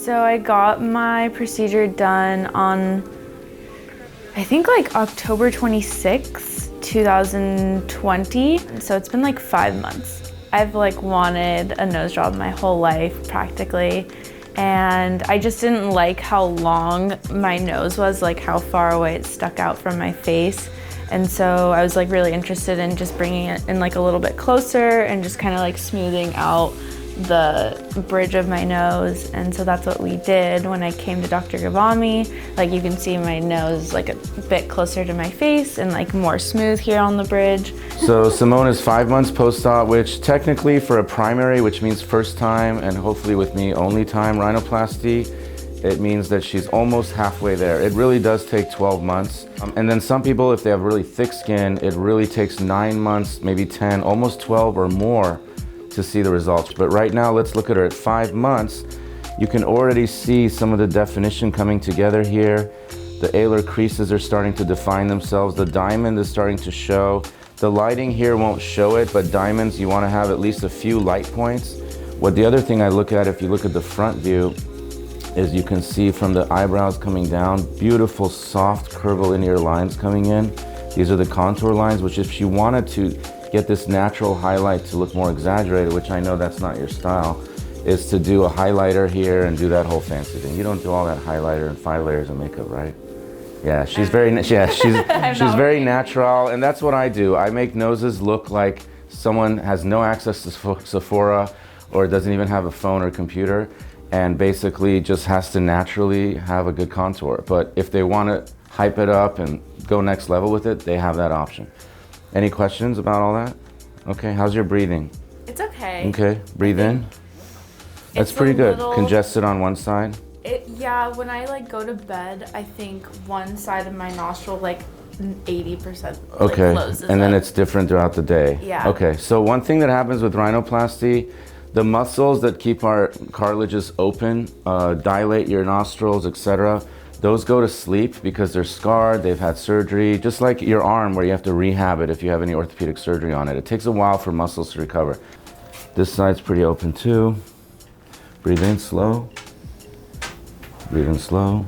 So I got my procedure done on, I think like October 26, 2020. So it's been like 5 months. I've like wanted a nose job my whole life practically. And I just didn't like how long my nose was, like how far away it stuck out from my face. And so I was like really interested in just bringing it in like a little bit closer and just kind of like smoothing out the bridge of my nose. And so that's what we did when I came to Dr. Ghavami. Like you can see my nose like a bit closer to my face and like more smooth here on the bridge. So Simone is 5 months post-op, which technically for a primary, which means first time and hopefully with me only time rhinoplasty, it means that she's almost halfway there. It really does take 12 months. And then some people, if they have really thick skin, it really takes 9 months, maybe 10, almost 12 or more to see the results. But right now, let's look at her at 5 months. You can already see some of the definition coming together here. The alar creases are starting to define themselves. The diamond is starting to show. The lighting here won't show it, but diamonds, you want to have at least a few light points. What the other thing I look at, if you look at the front view, is you can see from the eyebrows coming down, beautiful, soft, curvilinear lines coming in. These are the contour lines, which if she wanted to get this natural highlight to look more exaggerated, which I know that's not your style, is to do a highlighter here and do that whole fancy thing. You don't do all that highlighter and 5 layers of makeup, right? Yeah, she's very very natural, and that's what I do. I make noses look like someone has no access to Sephora or doesn't even have a phone or computer, and basically just has to naturally have a good contour. But if they want to hype it up and go next level with it, they have that option. Any questions about all that? Okay, how's your breathing? It's okay. Okay, breathe in. That's pretty good. Congested on one side? Yeah, when I like go to bed, I think one side of my nostril like 80% okay, closes and then up. it's different throughout the day. Yeah. Okay, so one thing that happens with rhinoplasty, the muscles that keep our cartilages open, dilate your nostrils, etc., those go to sleep because they're scarred, they've had surgery, just like your arm where you have to rehab it if you have any orthopedic surgery on it. It takes a while for muscles to recover. This side's pretty open too. Breathe in slow. Breathe in slow.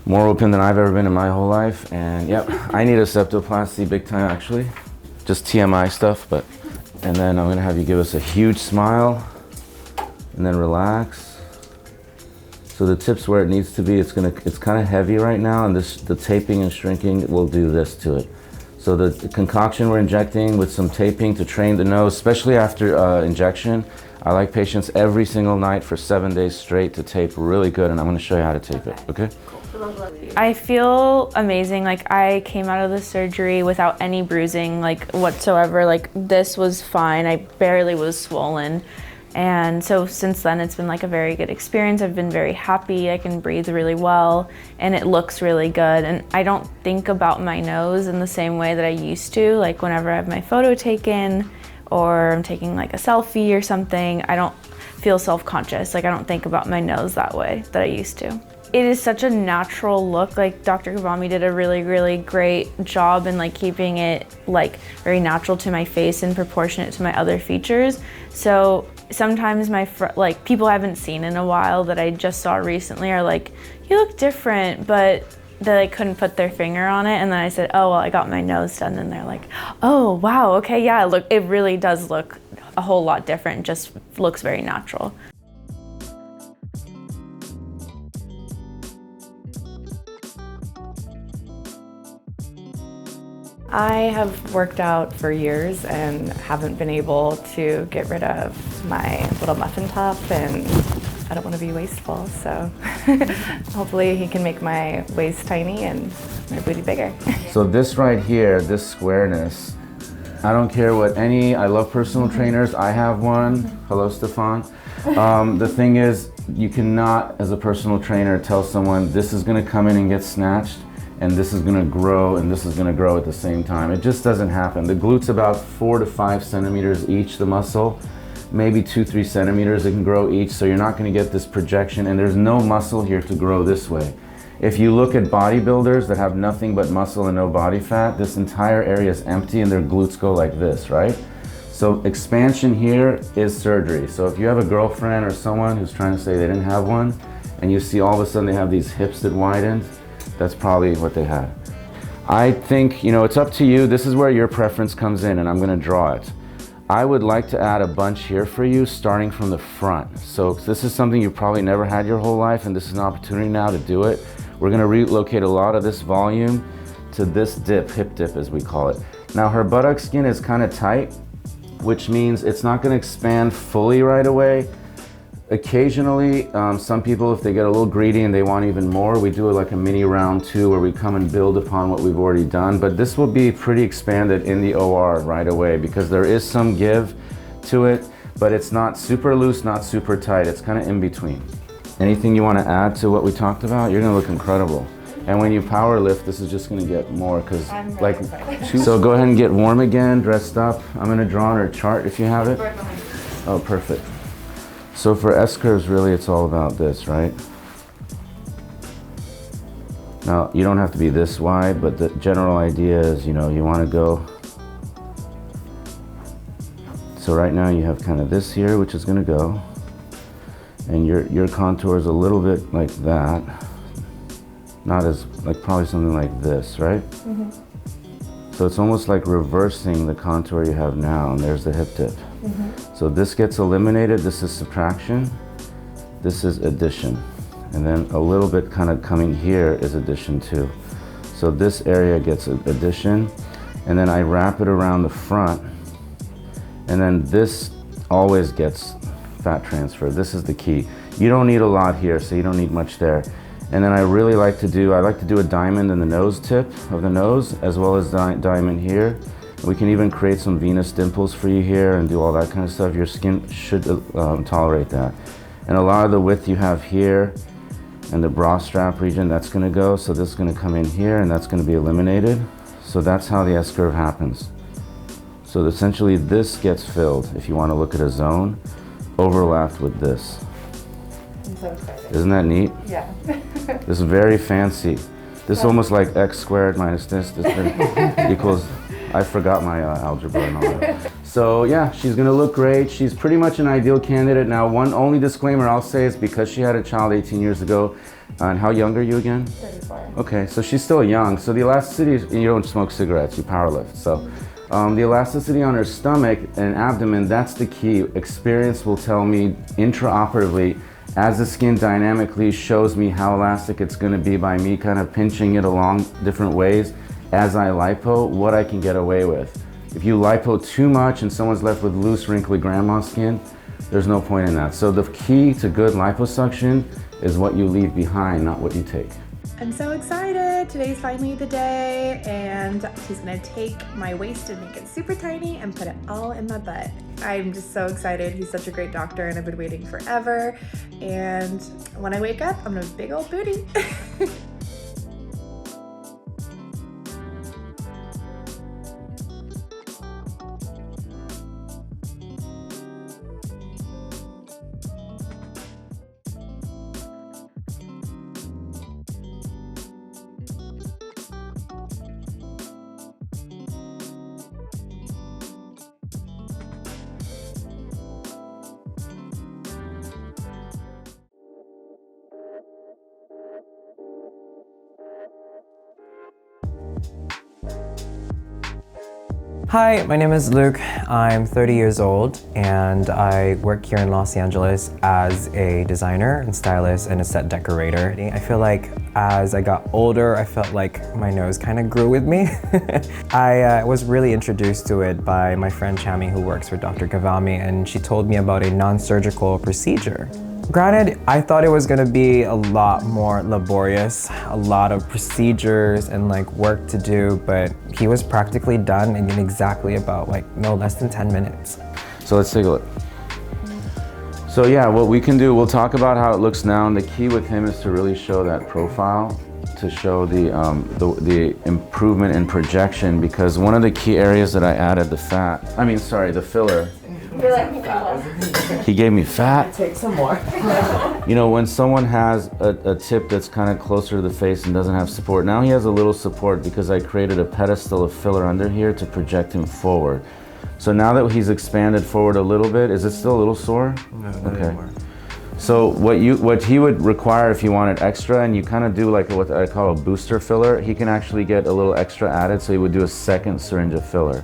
More open than I've ever been in my whole life. And yep, I need a septoplasty big time actually. Just TMI stuff, but. And then I'm gonna have you give us a huge smile and then relax. So the tip's where it needs to be. It's kind of heavy right now, and the taping and shrinking will do this to it. So the concoction we're injecting with some taping to train the nose, especially after injection. I like patients every single night for 7 days straight to tape really good, and I'm gonna show you how to tape it, okay? I feel amazing. Like I came out of the surgery without any bruising like whatsoever. Like this was fine. I barely was swollen. And so since then it's been like a very good experience. I've been very happy. I can breathe really well and it looks really good. And I don't think about my nose in the same way that I used to. Like whenever I have my photo taken or I'm taking like a selfie or something, I don't feel self-conscious. Like I don't think about my nose that way that I used to. It is such a natural look. Like Dr. Ghavami did a really, really great job in like keeping it like very natural to my face and proportionate to my other features. So sometimes like people I haven't seen in a while that I just saw recently are like, you look different, but they like couldn't put their finger on it. And then I said, oh, well, I got my nose done. And they're like, oh, wow, okay, yeah, look, it really does look a whole lot different. Just looks very natural. I have worked out for years and haven't been able to get rid of my little muffin top, and I don't want to be wasteful, so hopefully he can make my waist tiny and my booty bigger. So this right here, this squareness, I don't care what I love personal trainers, I have one. Hello, Stefan. The thing is, you cannot, as a personal trainer, tell someone this is gonna come in and get snatched, and this is gonna grow, and this is gonna grow at the same time. It just doesn't happen. The glute's about 4 to 5 centimeters each, the muscle. Maybe 2-3 centimeters it can grow each, so you're not gonna get this projection, and there's no muscle here to grow this way. If you look at bodybuilders that have nothing but muscle and no body fat, this entire area is empty and their glutes go like this, right? So expansion here is surgery. So if you have a girlfriend or someone who's trying to say they didn't have one, and you see all of a sudden they have these hips that widened, that's probably what they had. I think, you know, it's up to you. This is where your preference comes in, and I'm gonna draw it. I would like to add a bunch here for you, starting from the front. So this is something you've probably never had your whole life, and this is an opportunity now to do it. We're gonna relocate a lot of this volume to this dip, hip dip as we call it. Now her buttock skin is kind of tight, which means it's not gonna expand fully right away. Occasionally, some people, if they get a little greedy and they want even more, we do like a mini round 2 where we come and build upon what we've already done. But this will be pretty expanded in the OR right away because there is some give to it, but it's not super loose, not super tight. It's kind of in between. Anything you want to add to what we talked about? You're gonna look incredible. And when you power lift, this is just gonna get more because like, so go ahead and get warm again, dressed up. I'm gonna draw on her chart if you have it. Oh, perfect. So for SCurves, really it's all about this, right? Now, you don't have to be this wide, but the general idea is, you know, you want to go. So right now you have kind of this here, which is going to go. And your contour is a little bit like that. Not as, like probably something like this, right? Mm-hmm. So it's almost like reversing the contour you have now, and there's the hip dip. Mm-hmm. So this gets eliminated, this is subtraction, this is addition. And then a little bit kind of coming here is addition too. So this area gets addition, and then I wrap it around the front, and then this always gets fat transfer. This is the key. You don't need a lot here, so you don't need much there. And then I like to do a diamond in the nose tip of the nose, as well as diamond here. We can even create some venous dimples for you here and do all that kind of stuff. Your skin should tolerate that. And a lot of the width you have here and the bra strap region, that's gonna go. So this is gonna come in here and that's gonna be eliminated. So that's how the SCurve happens. So essentially this gets filled, if you wanna look at a zone, overlapped with this. I'm so excited. Isn't that neat? Yeah. This is very fancy. This is almost like x squared minus this equals, I forgot my algebra and all that. So yeah, she's gonna look great. She's pretty much an ideal candidate. Now, one only disclaimer I'll say is because she had a child 18 years ago, and how young are you again? 34. Okay, so she's still young. So the elasticity, you don't smoke cigarettes, you power lift. So the elasticity on her stomach and abdomen, that's the key. Experience will tell me intraoperatively, as the skin dynamically shows me how elastic it's gonna be by me kind of pinching it along different ways as I lipo, what I can get away with. If you lipo too much and someone's left with loose, wrinkly grandma skin, there's no point in that. So the key to good liposuction is what you leave behind, not what you take. I'm so excited. Today's finally the day, and she's gonna take my waist and make it super tiny and put it all in my butt. I'm just so excited. He's such a great doctor and I've been waiting forever. And when I wake up, I'm gonna have a big old booty. Hi, my name is Luke. I'm 30 years old and I work here in Los Angeles as a designer and stylist and a set decorator. I feel like as I got older, I felt like my nose kind of grew with me. I was really introduced to it by my friend Chami, who works for Dr. Ghavami, and she told me about a non-surgical procedure. Granted, I thought it was gonna be a lot more laborious, a lot of procedures and like work to do, but he was practically done in exactly about like no less than 10 minutes. So let's take a look. So yeah, what we can do, we'll talk about how it looks now, and the key with him is to really show that profile, to show the improvement in projection, because one of the key areas that I added the filler. He gave me fat. Take some more. You know, when someone has a tip that's kind of closer to the face and doesn't have support, now he has a little support because I created a pedestal of filler under here to project him forward. So now that he's expanded forward a little bit, is it still a little sore? No, not anymore. So what he would require if you wanted extra, and you kind of do like what I call a booster filler, he can actually get a little extra added, so he would do a second syringe of filler.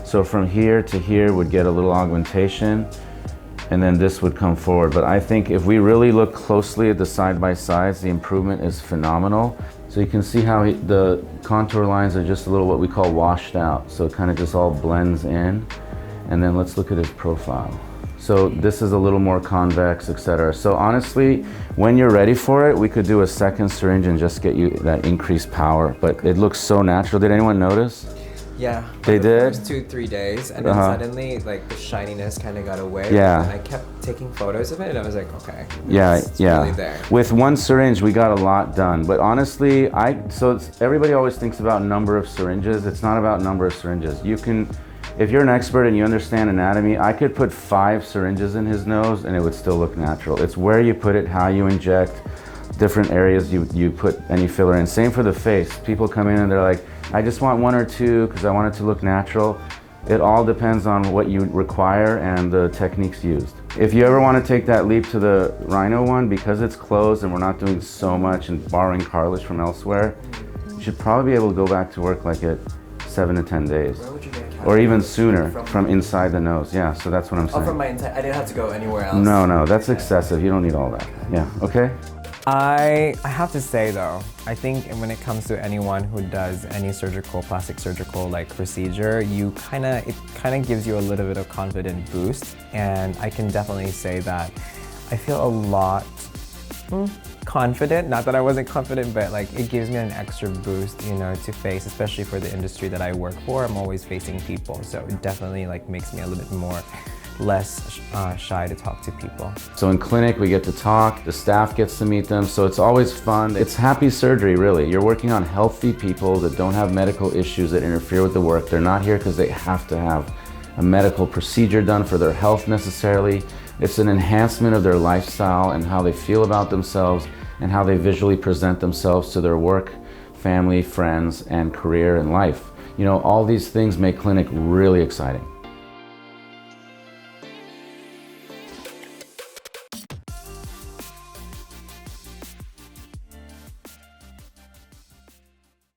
So from here to here would get a little augmentation, and then this would come forward. But I think if we really look closely at the side-by-sides, the improvement is phenomenal. So you can see how the contour lines are just a little what we call washed out. So it kind of just all blends in. And then let's look at his profile. So this is a little more convex, etc. So honestly, when you're ready for it, we could do a second syringe and just get you that increased power. But it looks so natural. Did anyone notice? Yeah. They the did? First 2-3 days, and then suddenly, like, the shininess kind of got away. Yeah. And I kept taking photos of it, and I was like, okay. Yeah, it's yeah. really there. With one syringe, we got a lot done. But honestly, everybody always thinks about number of syringes. It's not about number of syringes. You can, if you're an expert and you understand anatomy, I could put 5 syringes in his nose and it would still look natural. It's where you put it, how you inject, different areas you put any filler in. Same for the face. People come in and they're like, I just want 1 or 2 because I want it to look natural. It all depends on what you require and the techniques used. If you ever want to take that leap to the Rhino one, because it's closed and we're not doing so much and borrowing cartilage from elsewhere, you should probably be able to go back to work like at 7 to 10 days. Where would you get Or even sooner, from inside the nose. Yeah, so that's what I'm saying. Oh, from my inside. I didn't have to go anywhere else. No, that's excessive. You don't need all that. Yeah, okay? I have to say though, I think when it comes to anyone who does any plastic surgical like procedure, it kind of gives you a little bit of confident boost, and I can definitely say that I feel a lot confident. Not that I wasn't confident, but like it gives me an extra boost, you know, to face, especially for the industry that I work for. I'm always facing people, so it definitely like makes me a little bit less shy to talk to people. So in clinic, we get to talk, the staff gets to meet them, so it's always fun. It's happy surgery, really. You're working on healthy people that don't have medical issues that interfere with the work. They're not here because they have to have a medical procedure done for their health necessarily. It's an enhancement of their lifestyle and how they feel about themselves and how they visually present themselves to their work, family, friends, and career and life. You know, all these things make clinic really exciting.